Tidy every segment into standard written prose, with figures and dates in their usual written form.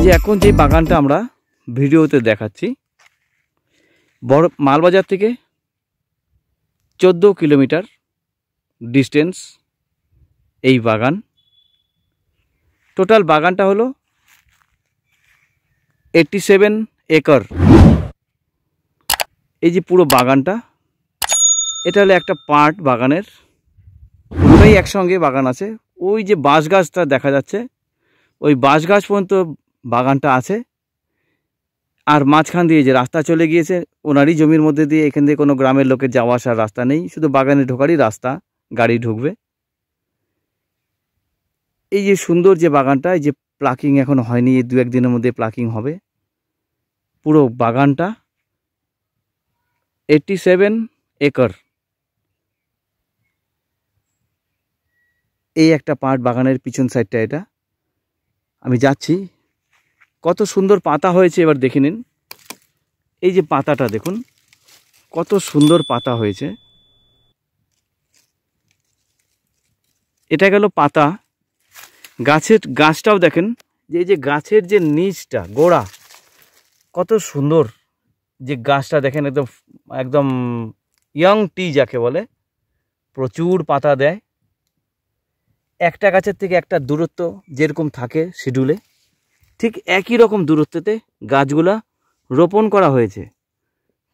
যে এখন যে বাগানটা আমরা ভিডিওতে দেখাচ্ছি, বড় মালবাজার থেকে 14 কিলোমিটার ডিস্টেন্স এই বাগান। টোটাল বাগানটা হলো 87 একর। এই যে পুরো বাগানটা, এটা হলো একটা পার্ট বাগানের, পুরোটাই একসঙ্গে বাগান আছে। ওই যে বাঁশ গাছটা দেখা যাচ্ছে, ওই বাঁশ গাছ পর্যন্ত বাগানটা আছে। আর মাঝখান দিয়ে যে রাস্তা চলে গিয়েছে ওনারই জমির মধ্যে দিয়ে, এখান দিয়ে কোনো গ্রামের লোকের যাওয়া আসার রাস্তা নেই, শুধু বাগানে ঢোকারই রাস্তা, গাড়ি ঢুকবে। এই যে সুন্দর যে বাগানটা, এই যে প্লাকিং এখন হয়নি, এই 2-1 দিনের মধ্যে প্লাকিং হবে। পুরো বাগানটা 87 একর। এই একটা পার্ট বাগানের পিছন সাইডটা, এটা আমি যাচ্ছি। কত সুন্দর পাতা হয়েছে, এবার দেখে নিন। এই যে পাতাটা দেখুন, কত সুন্দর পাতা হয়েছে। এটা গেল পাতা। গাছটাও দেখেন, যে এই যে গাছের যে নিচটা, গোড়া, কত সুন্দর। যে গাছটা দেখেন, একদম একদম ইয়ং টি যাকে বলে, প্রচুর পাতা দেয়। একটা গাছের থেকে একটা দূরত্ব যেরকম থাকে শিডিউলে, ঠিক একই রকম দূরত্বতে গাছগুলা রোপণ করা হয়েছে।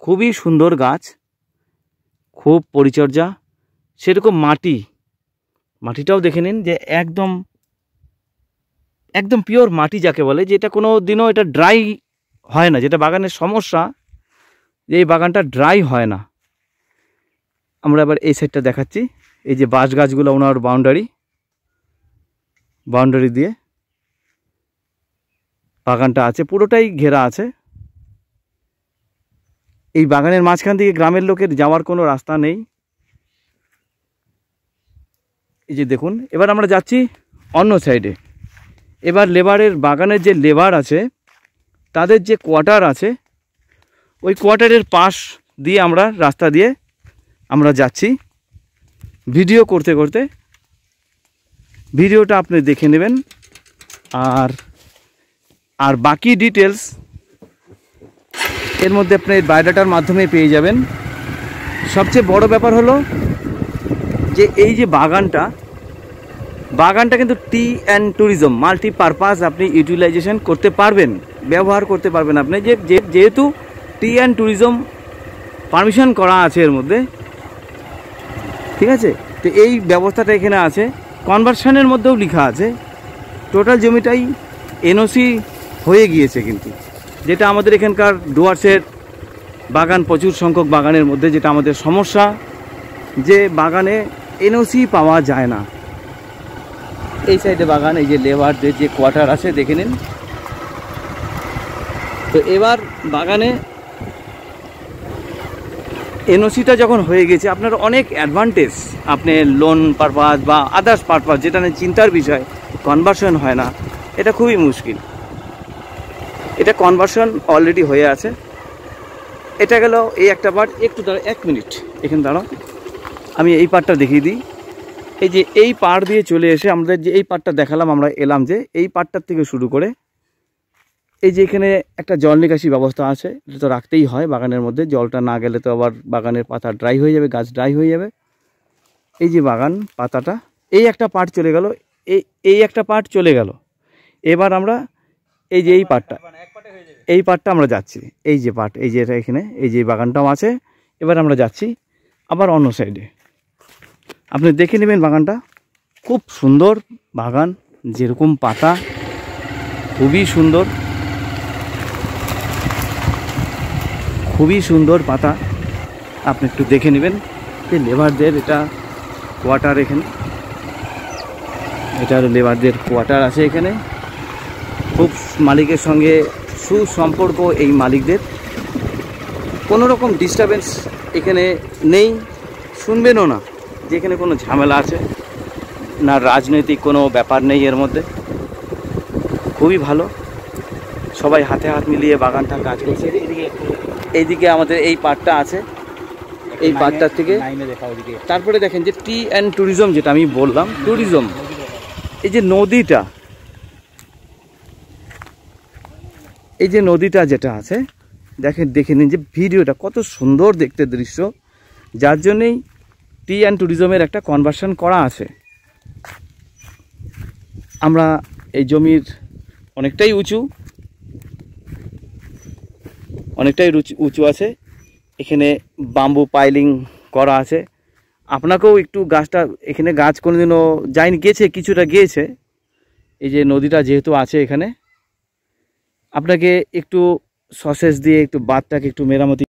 খুবই সুন্দর গাছ, খুব পরিচর্যা। সেরকম মাটিটাও দেখে নিন, যে একদম একদম পিওর মাটি যাকে বলে, যে এটা কোনো দিনও এটা ড্রাই হয় না। যেটা বাগানের সমস্যা, যে এই বাগানটা ড্রাই হয় না। আমরা আবার এই সাইডটা দেখাচ্ছি। এই যে বাঁশ গাছগুলো ওনার বাউন্ডারি দিয়ে বাগানটা আছে, পুরোটাই ঘেরা আছে। এই বাগানের মাঝখান থেকে গ্রামের লোকের যাওয়ার কোনো রাস্তা নেই। এই যে দেখুন, এবার আমরা যাচ্ছি অন্য সাইডে। এবার লেবারের, বাগানের যে লেবার আছে তাদের যে কোয়ার্টার আছে, ওই কোয়ার্টারের পাশ দিয়ে আমরা রাস্তা দিয়ে আমরা যাচ্ছি। ভিডিও করতে করতে ভিডিওটা আপনি দেখে নেবেন। আর বাকি ডিটেলস এর মধ্যে আপনি বায়োডাটার মাধ্যমে পেয়ে যাবেন। সবচেয়ে বড় ব্যাপার হলো যে এই যে বাগানটা কিন্তু টি অ্যান্ড ট্যুরিজম মাল্টিপারপাস আপনি ইউটিলাইজেশন করতে পারবেন, ব্যবহার করতে পারবেন আপনি। যেহেতু টি অ্যান্ড ট্যুরিজম পারমিশন করা আছে এর মধ্যে, ঠিক আছে? তো এই ব্যবস্থাটা এখানে আছে। কনভার্সনের মধ্যেও লেখা আছে। টোটাল জমিটাই এনওসি হয়ে গিয়েছে কিন্তু, যেটা আমাদের এখানকার ডুয়ার্সের বাগান, প্রচুর সংখ্যক বাগানের মধ্যে যেটা আমাদের সমস্যা, যে বাগানে এনওসি পাওয়া যায় না। এই সাইডে বাগান, এই যে লেবারদের যে কোয়ার্টার আছে দেখে নিন। তো এবার বাগানে এনওসিটা যখন হয়ে গেছে, আপনার অনেক অ্যাডভান্টেজ। আপনি লোন পারপাস বা আদার্স পারপাস, যেটা নিয়ে চিন্তার বিষয়, কনভার্সন হয় না, এটা খুবই মুশকিল। এটা কনভার্সন অলরেডি হয়ে আছে। এটা গেল এই একটা পার্ট। একটু দাঁড়াও, 1 মিনিট এখানে দাঁড়াও, আমি এই পার্টটা দেখিয়ে দিই। এই যে এই পাড় দিয়ে চলে এসে আমাদের যে এই পাড়টা দেখালাম, আমরা এলাম যে এই পাড়টার থেকে শুরু করে এই যে এখানে একটা জল নিকাশি ব্যবস্থা আছে। এটা তো রাখতেই হয় বাগানের মধ্যে, জলটা না গেলে তো আবার বাগানের পাতা ড্রাই হয়ে যাবে, গাছ ড্রাই হয়ে যাবে। এই যে বাগান পাতাটা, এই একটা পার্ট চলে গেল, এই একটা পার্ট চলে গেল। এবার আমরা এই যে এই পার্টটা আমরা যাচ্ছি। এই যে পার্ট, এই যে এটা এখানে, এই যে বাগানটাও আছে। এবার আমরা যাচ্ছি আবার অন্য সাইডে। আপনি দেখে নেবেন বাগানটা, খুব সুন্দর বাগান, যেরকম পাতা, খুবই সুন্দর, খুবই সুন্দর পাতা। আপনি একটু দেখে নেবেন। যে লেবারদের এটা কোয়ার্টার, এখানে এটা লেবারদের কোয়ার্টার আছে এখানে। খুব মালিকের সঙ্গে সুসম্পর্ক এই মালিকদের, কোনো রকম ডিস্টারবেন্স এখানে নেই, শুনবেনও না যে এখানে কোনো ঝামেলা আছে, না রাজনৈতিক কোনো ব্যাপার নেই এর মধ্যে। খুবই ভালো, সবাই হাতে হাত মিলিয়ে বাগানটা কাজ করছে। এইদিকে আমাদের এই পার্টটা আছে, এই পার্টটার থেকে তারপরে দেখেন যে টি অ্যান্ড ট্যুরিজম, যেটা আমি বললাম ট্যুরিজম, এই যে নদীটা, এই যে নদীটা যেটা আছে দেখে নিন যে ভিডিওটা কত সুন্দর দেখতে দৃশ্য, যার জন্যেই টি অ্যান্ড ট্যুরিজমের একটা কনভার্সন করা আছে। আমরা এই জমির অনেকটাই উঁচু আছে, এখানে বাম্বু পাইলিং করা আছে। আপনাকেও একটু গাছটা, এখানে গাছ কোনোদিনও যায়নি, কিছুটা গিয়েছে। এই যে নদীটা যেহেতু আছে এখানে, আপনাকে একটু সসেজ দিয়ে একটু বাঁধটাকে একটু মেরামতি